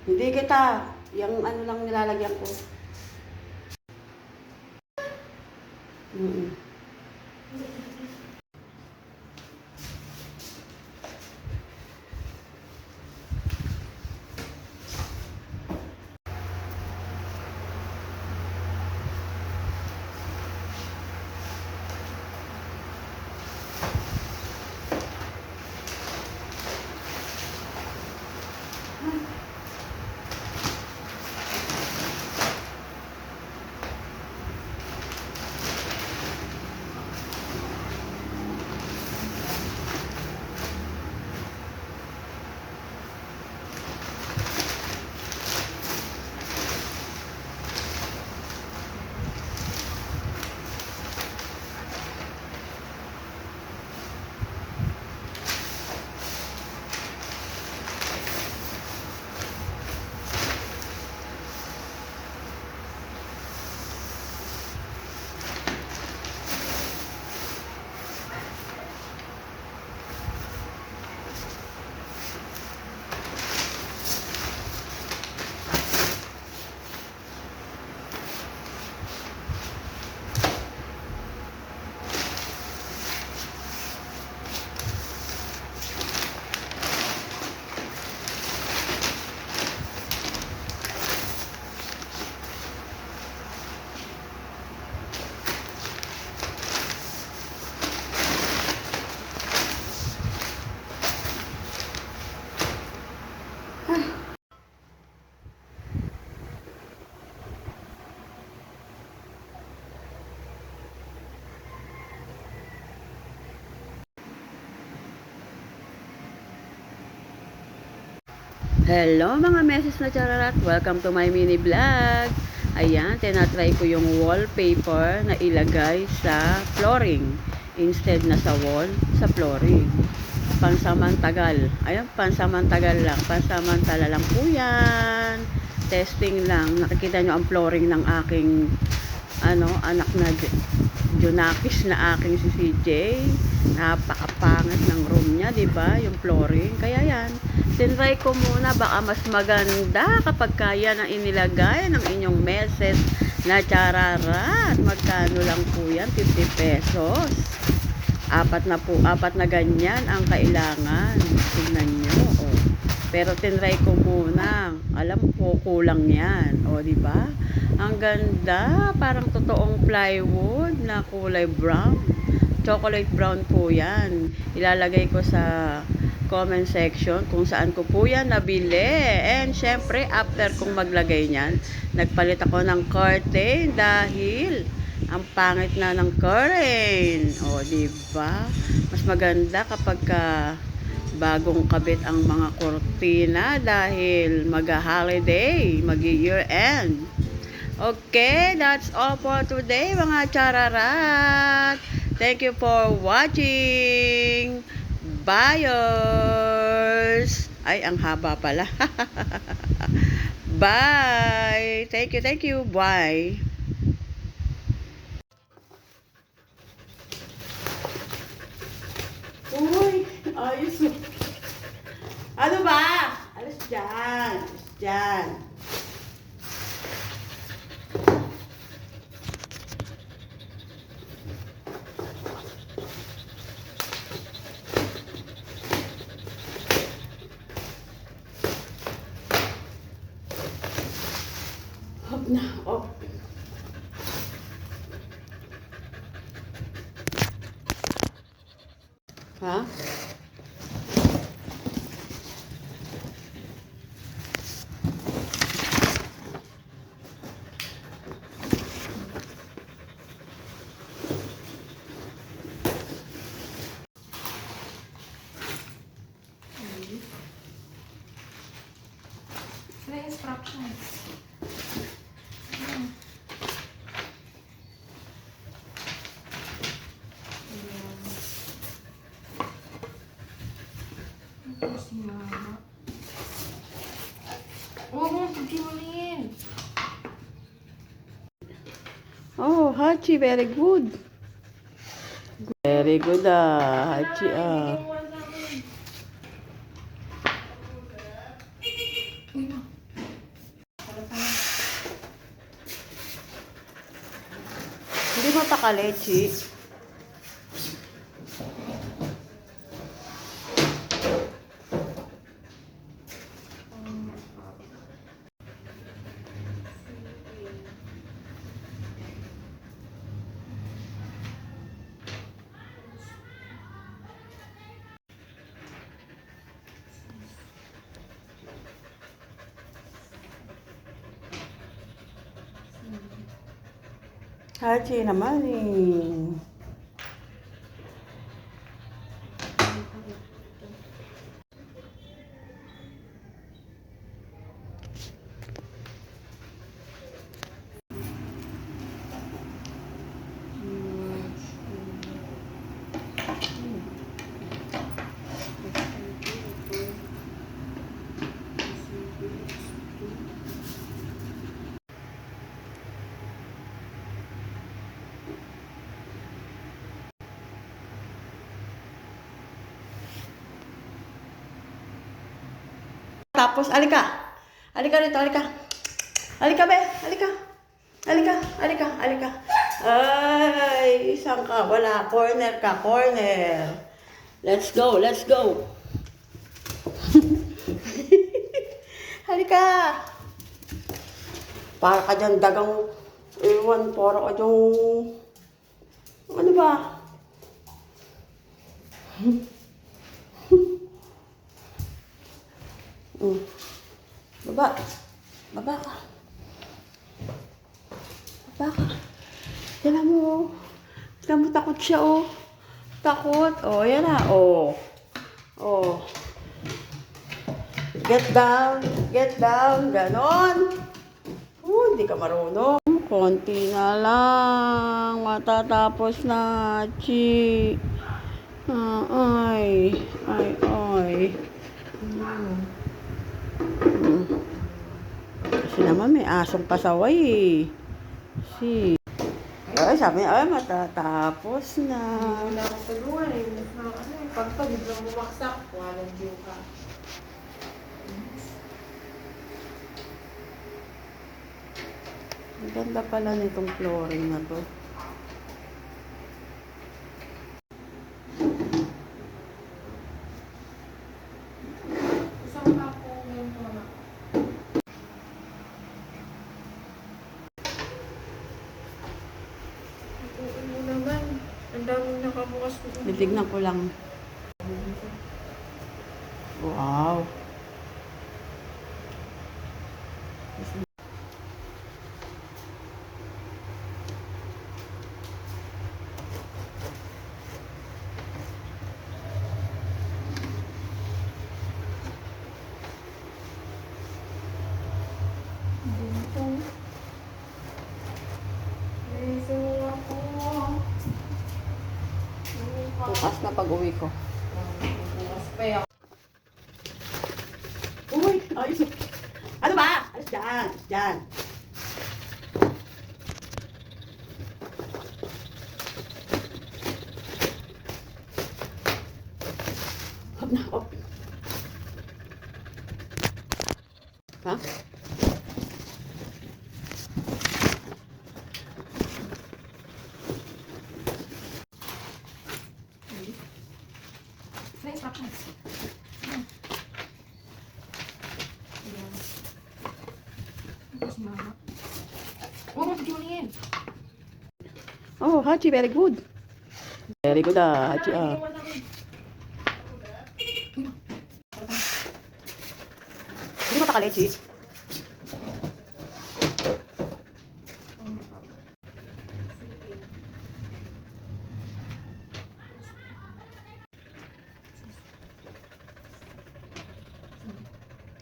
Hindi kita. Yung ano lang nilalagyan ko. Hello mga meses na chararat! Welcome to my mini vlog! Ayan, tinatry ko yung wallpaper na ilagay sa flooring. Instead na sa wall, sa flooring. Pansamantagal. Ayan, pansamantagal lang. Pansamantala lang po yan. Testing lang. Nakikita nyo ang flooring ng aking anak na Junakis na aking si CJ. Napakapangit ng room niya, 'di ba? Yung flooring. Kaya yan, tinry ko muna, baka mas maganda kapag kaya na inilagay ng inyong meses na chararat. Magkano lang po yan? 50 pesos. Apat na ganyan ang kailangan. Tingnan nyo, oh. Pero tinry ko muna. Alam ko, kulang yan. O, di ba? Ang ganda. Parang totoong plywood na kulay brown. Chocolate brown po yan. Ilalagay ko sa comment section kung saan ko po yan nabili. And syempre, after kong maglagay niyan, nagpalit ako ng curtain dahil ang pangit na ng curtain. O, diba? Mas maganda kapag bagong kabit ang mga kurtina dahil mag-holiday, mag-year-end. Okay, that's all for today mga chararat. Thank you for watching. Buyers. Ay, ang haba pala. Bye. Thank you. Bye. Uy, ayos mo. Ano ba? Alas dyan. Alas dyan. Hop na, hop. Ha? The instructions. Oh, Hachi, very good. Very good, Hachi, Hindi mo pa kalechi. Hachi naman eh. Tapos, alika. Alika rito, alika. Alika, be. Alika. Alika, alika, alika. Ay, isang ka. Wala. Corner ka, corner. Let's go, let's go. Halika. Para ka dyan dagang iwan. Para ka dyan. Ano ba? Baba. Baba ka. Baba ka. Tignan mo. Tignan mo, takot siya, oh. Takot. Oh, yan na. Oh. Oh. Get down. Get down. Ganon. Oh, hindi ka marunong. Konti na lang. Matatapos na. Chi. Ay. Ay, ay. Kasi naman may asong pasaway eh. Si. Ay, sabi niya, ay, matatapos na. Wala akong tulungan eh. Pagka biglang bumaksak, walang diyo ka. Ang ganda pala nitong flooring na to. Isang ako ngayon ko na. Oo mo naman. Ang daming nakabukas ko. Titignan ko lang. Wow. Iso ako. Bukas na pag-uwi ko. Bukas pa yan. Uy! Ayos! Ano ba? Alis dyan! Alis dyan! Hop na, hop. Ha? Next option. Oh, Hachi, very good. Very good, Hachi, Hindi mo pa kalechi.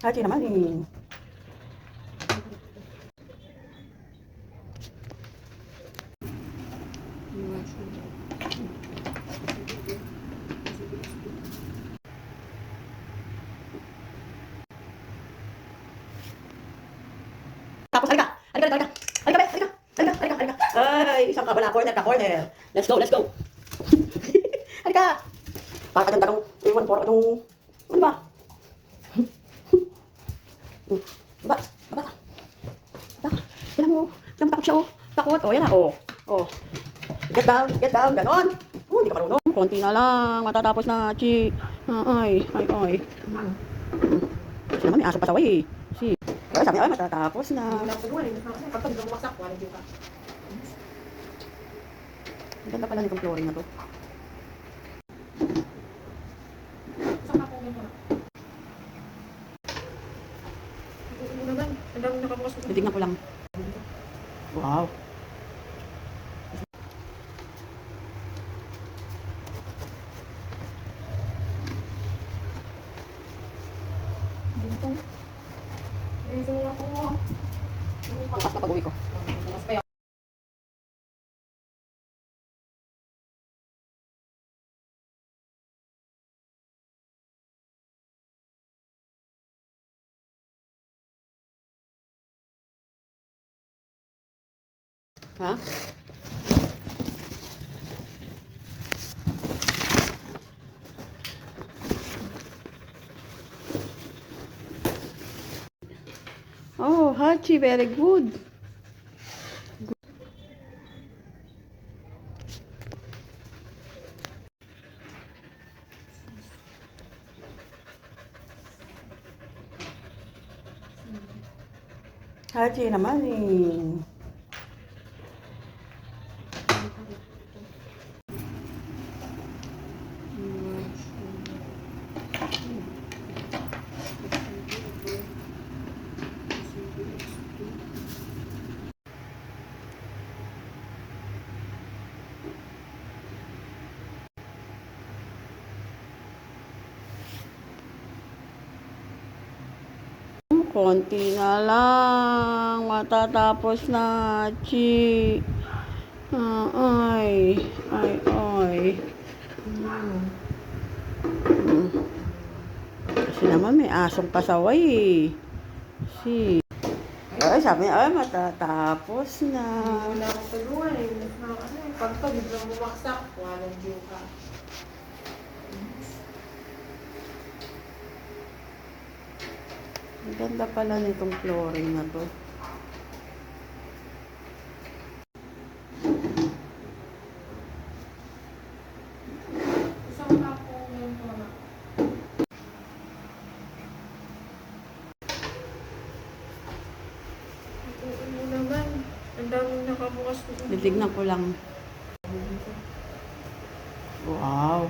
Hachi naman eh. Tapos, halika. Halika, halika. Halika, be. Halika. Halika, halika, halika. Ay, isang ka wala, corner ka, corner. Let's go, let's go. Halika. Pakaganda ng iwan po itong, ano ba? Ba, ba, ba. Yan mo, takot siya, oh. Takot, oh, yan na, oh. Oh. Get down, ganon. Oh, hindi ka marunong. Konti na lang, matatapos na, chi. Ay. Kasi naman, may aso pa sa way, eh. Si. Ay, sabi, ay, matatapos na. Wala ko doon eh. Mas na- Pagka biglang bumaksak, wala yung ka. Ang ganda pala nitong flooring na to. Saan ka kung ito na? Ano naman? Ang dami nakabukas ko. Titignan ko lang. Wow. Dito. Eh, so ako. Bukas na pag-uwi ko. Bukas pa yun. Ha? Oh, Hachi, very good. Hachi naman eh. Konti na lang, matatapos na, chi. Ay. Kasi naman may asong pasaway eh. Si. Ay, sabi niya, ay, matatapos na. Wala akong tulungan eh. Mas na- ano eh. Pagka biglang bumaksak, wala yung ka. Ang ganda pala nitong flooring na to. Isang ka kung ito na. Ano naman? Ang daming nakabukas ko. Titignan ko lang. Wow.